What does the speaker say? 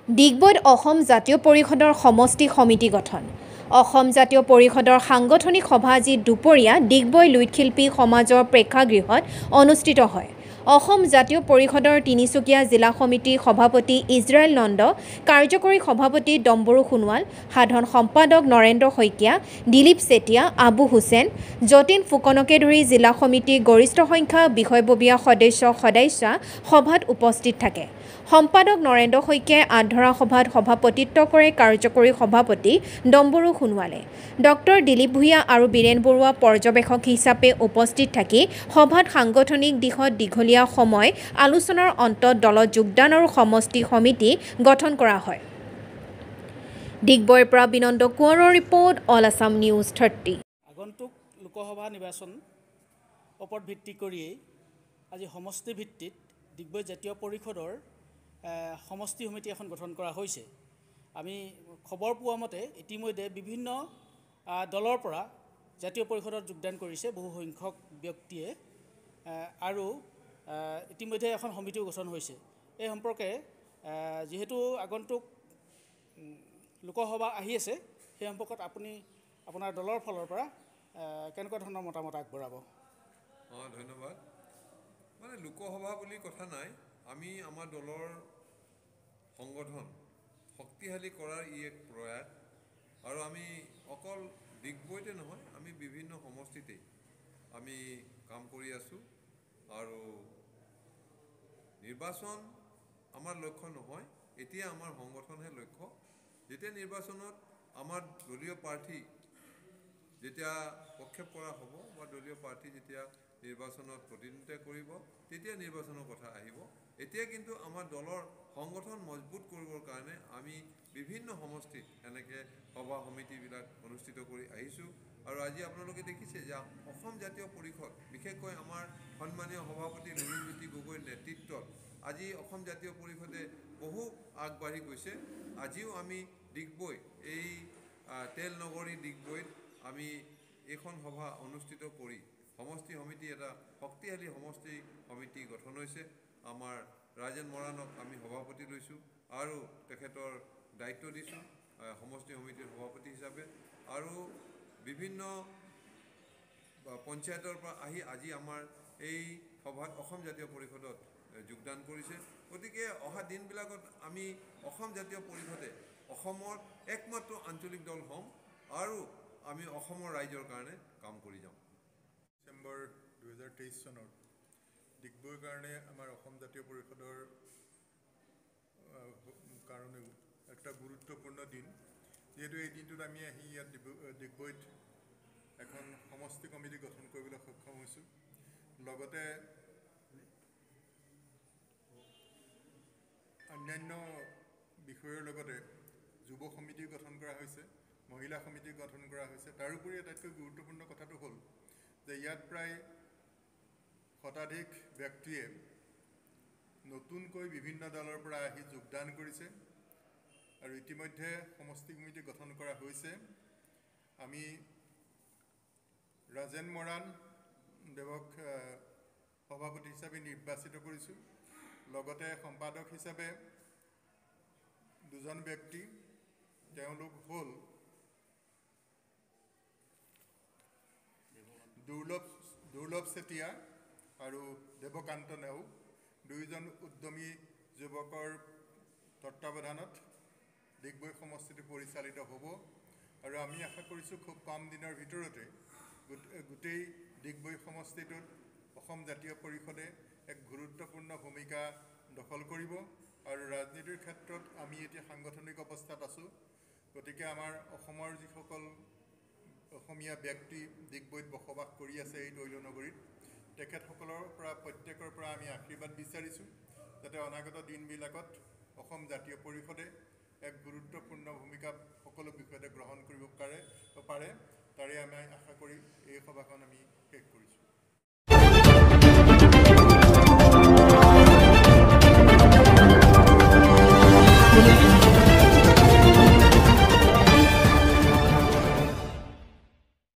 ডিগবৈত অসম জাতীয় পৰিষদৰ সমষ্টি সমিতি গঠন। অসম জাতীয় পৰিষদৰ সাংগঠনিক সভা আজি দুপৰীয়া ডিগবৈ লুইতশিল্পী সমাজৰ প্ৰেক্ষাগৃহত অনুষ্ঠিত হয়। অসম জাতীয় পৰিষদৰ তিনিচুকীয়া জিলা সমিতিৰ সভাপতি ইজৰাইল নন্দ, কাৰ্যকৰী সভাপতি ডম্বৰু সোণোৱাল, সাধাৰণ সম্পাদক নৰেন্দ্ৰ শইকীয়া, দিলীপ চেতিয়া, আবু হুছেইন, যতীন ফুকনকে ধৰি জিলা সমিতিৰ গৰিষ্ঠ সংখ্যক বিষয়ববীয়া সদস্যা সভাত উপস্থিত থাকে। সম্পাদক নৰেন্দ্ৰ শইকীয়াই আধৰা সভাত সভাপতিত্ব কৰে কাৰ্যকৰী সভাপতি ডম্বৰু সোণোৱালে। ডক্টৰ দিলীপ ভূঞা আৰু বীৰেন বৰুৱা পৰ্যবেক্ষক হিচাপে উপস্থিত থাকি সভাত সাংগঠনিক দিশত দীঘলীয়া সময় আলোচনাৰ অন্তত দলত যোগদান আৰু সমষ্টি সমিতি গঠন কৰা হয়। ডিগবৈৰ পৰা বিনন্দ কোঁৱৰৰ ৰিপৰ্ট, অল আছাম নিউজ 30। আগন্তুক লোকসভা নিৰ্বাচন ওপৰত ভিত্তি কৰিয়েই আজি সমষ্টি ভিত্তিত ডিগবৈ জাতীয় পৰিষদৰ সমষ্টি সমিতি এখন গঠন কৰা হৈছে। আমি খবৰ পোৱা মতে ইতিমধ্যে বিভিন্ন দলৰ পৰা জাতীয় পৰিষদত যোগদান কৰিছে বহু সংখ্যক ব্যক্তিয়ে আৰু ইতিমধ্যে এখন সমিতিও গঠন হৈছে। এই সম্পৰ্কে যিহেতু আগন্তুক লোকসভা আহি আছে, সেই সম্পৰ্কত আপুনি আপোনাৰ দলৰ ফালৰ পৰা কেনেকুৱা ধৰণৰ মতামত আগবঢ়াব? ধন্যবাদ। মানে লোকসভা বুলি কথা নাই, আমি আমাৰ দলৰ সংগঠন শক্তিশালী কৰাৰ এক প্ৰয়াস, আৰু আমি অকল ডিগবৈতে নহয়, আমি বিভিন্ন সমষ্টিতে আমি কাম কৰি আছোঁ। আৰু নিৰ্বাচন আমাৰ লক্ষ্য নহয়, এতিয়া আমাৰ সংগঠনহে লক্ষ্য। যেতিয়া নিৰ্বাচনত আমাৰ দলীয় প্ৰাৰ্থী যেতিয়া প্ৰক্ষেপ কৰা হ'ব বা দলীয় প্ৰাৰ্থী যেতিয়া নিৰ্বাচনত প্ৰতিদ্বন্দ্বিতা কৰিব, তেতিয়া নিৰ্বাচনৰ কথা আহিব। এতিয়া কিন্তু আমাৰ দলৰ সংগঠন মজবুত কৰিবৰ কাৰণে আমি বিভিন্ন সমষ্টিত এনেকৈ সভা সমিতিবিলাক অনুষ্ঠিত কৰি আহিছোঁ। আৰু আজি আপোনালোকে দেখিছে যে অসম জাতীয় পৰিষদ, বিশেষকৈ আমাৰ সন্মানীয় সভাপতি লুৰিণজ্যোতি গগৈৰ নেতৃত্বত আজি অসম জাতীয় পৰিষদে বহু আগবাঢ়ি গৈছে। আজিও আমি ডিগবৈ, এই তেল নগৰী ডিগবৈত আমি এইখন সভা অনুষ্ঠিত কৰি সমষ্টি সমিতি এটা শক্তিশালী সমষ্টি সমিতি গঠন হৈছে। আমাৰ ৰাজেন মৰাণক আমি সভাপতি লৈছোঁ আৰু তেখেতৰ দায়িত্ব দিছোঁ সমষ্টি সমিতিৰ সভাপতি হিচাপে। আৰু বিভিন্ন পঞ্চায়তৰ পৰা আহি আজি আমাৰ এই সভাত অসম জাতীয় পৰিষদত যোগদান কৰিছে। গতিকে অহা দিনবিলাকত আমি অসম জাতীয় পৰিষদে অসমৰ একমাত্ৰ আঞ্চলিক দল হ'ম আৰু আমি অসমৰ ৰাইজৰ কাৰণে কাম কৰি যাম। ডিচেম্বৰ 2023 চনত ডিগবৈৰ কাৰণে আমাৰ অসম জাতীয় পৰিষদৰ কাৰণেও একটা গুৰুত্বপূৰ্ণ দিন, যিহেতু এই দিনটোত আমি আহি ইয়াত ডিগবৈত এখন সমষ্টি কমিটি গঠন কৰিবলৈ সক্ষম হৈছোঁ। লগতে অন্যান্য বিষয়ৰ লগতে যুৱ সমিতি গঠন কৰা হৈছে, মহিলা সমিতি গঠন কৰা হৈছে। তাৰোপৰি আটাইতকৈ গুৰুত্বপূৰ্ণ কথাটো হ'ল যে ইয়াত প্ৰায় শতাধিক ব্যক্তিয়ে নতুনকৈ বিভিন্ন দলৰ পৰা আহি যোগদান কৰিছে আৰু ইতিমধ্যে সমষ্টি সমিতি গঠন কৰা হৈছে। আমি ৰাজেন মৰাণ দেৱক সভাপতি হিচাপে নিৰ্বাচিত কৰিছোঁ। লগতে সম্পাদক হিচাপে দুজন ব্যক্তি, তেওঁলোক হ'ল দুৰ্লভ চেতিয়া আৰু দেৱকান্ত নেওগ, দুয়োজন উদ্যমী যুৱকৰ তত্বাৱধানত ডিগবৈ সমষ্টিটো পৰিচালিত হ'ব। আৰু আমি আশা কৰিছোঁ খুব কম দিনৰ ভিতৰতে গোটেই ডিগবৈ সমষ্টিটোত অসম জাতীয় পৰিষদে এক গুৰুত্বপূৰ্ণ ভূমিকা দখল কৰিব। আৰু ৰাজনীতিৰ ক্ষেত্ৰত আমি এতিয়া সাংগঠনিক অৱস্থাত আছোঁ। গতিকে আমাৰ অসমৰ যিসকল অসমীয়া ব্যক্তি ডিগবৈত বসবাস কৰি আছে এই তৈল নগৰীত, তেখেতসকলৰ পৰা প্ৰত্যেকৰ পৰা আমি আশীৰ্বাদ বিচাৰিছোঁ যাতে অনাগত দিনবিলাকত অসম জাতীয় পৰিষদে এক গুৰুত্বপূৰ্ণ ভূমিকা সকলো বিষয়তে গ্ৰহণ কৰিব পাৰে। তাৰে আমি আশা কৰি এই সভাখন আমি শেষ